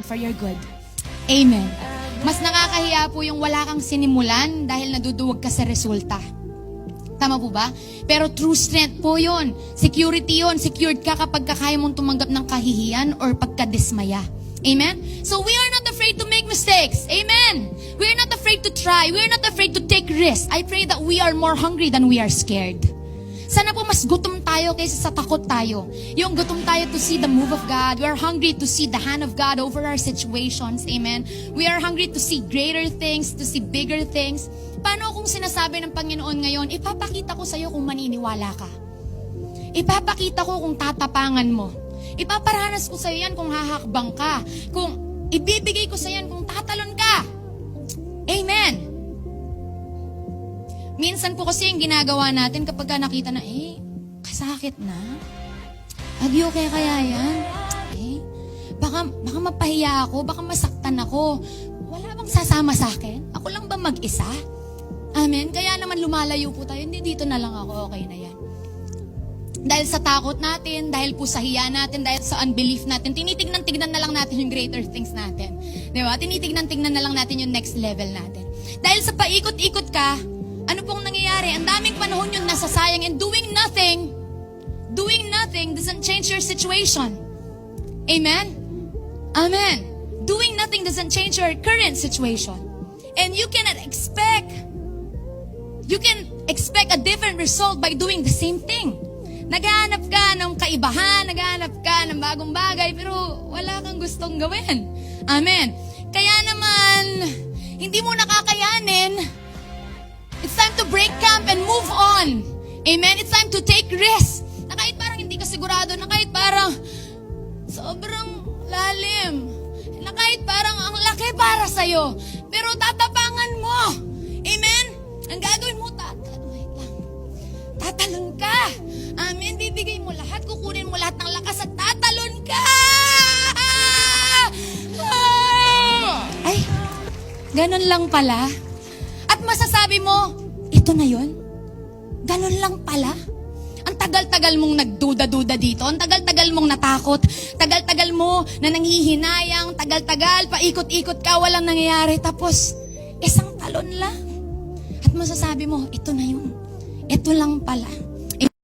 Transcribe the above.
for your good. Amen. Mas nakakahiya po yung wala kang sinimulan dahil naduduwag ka sa resulta. Tama po ba? Pero true strength po yun. Security yun. Secured ka kapag kaya mong tumanggap ng kahihiyan or pagkadismaya. Amen? So we are not afraid to make mistakes. Amen? We are not afraid to try. We are not afraid to take risks. I pray that we are more hungry than we are scared. Sana po mas gutom tayo kaysa sa takot tayo. Yung gutom tayo to see the move of God. We are hungry to see the hand of God over our situations. Amen? We are hungry to see greater things, to see bigger things. Paano kung sinasabi ng Panginoon ngayon, ipapakita ko sa iyo kung maniniwala ka. Ipapakita ko kung tatapangan mo. Ipaparanas ko sa iyo yan kung hahakbang ka. Kung ibibigay ko sa iyo yan kung tatalon ka. Amen? Minsan po kasi yung ginagawa natin kapag nakita na, kasakit na. Okay kaya yan? Baka mapahiya ako, baka masaktan ako. Wala bang sasama sa akin? Ako lang ba mag-isa? Amen? Kaya naman lumalayo po tayo, hindi dito na lang ako, okay na yan. Dahil sa takot natin, dahil po sa hiya natin, dahil sa unbelief natin, tinitignan na lang natin yung greater things natin. Di ba? Tinitignan na lang natin yung next level natin. Dahil sa paikot-ikot ka, ano pong nangyayari? Ang daming panahon yun nasasayang, and doing nothing doesn't change your situation. Amen? Amen. Doing nothing doesn't change your current situation. And you can expect a different result by doing the same thing. Naghahanap ka ng kaibahan, naghahanap ka ng bagong bagay, pero wala kang gustong gawin. Amen. Kaya naman, hindi mo nakakayanin. It's time to break camp and move on. Amen? It's time to take risks. Na kahit parang hindi ka sigurado, na kahit parang sobrang lalim, na kahit parang ang laki para sa'yo, pero tatapangan mo. Amen? Ang gagawin mo, tatalon ka. Amen? Bibigay mo lahat, kukunin mo lahat ng lakas at tatalon ka. Ay, ganun lang pala. At masasabi mo, ito na yun? Ganun lang pala? Ang tagal-tagal mong nagduda-duda dito, ang tagal-tagal mong natakot, tagal-tagal mo na nanghihinayang, tagal-tagal, paikot-ikot ka, walang nangyayari, tapos isang talon lang. At masasabi mo, ito na yun. Ito lang pala.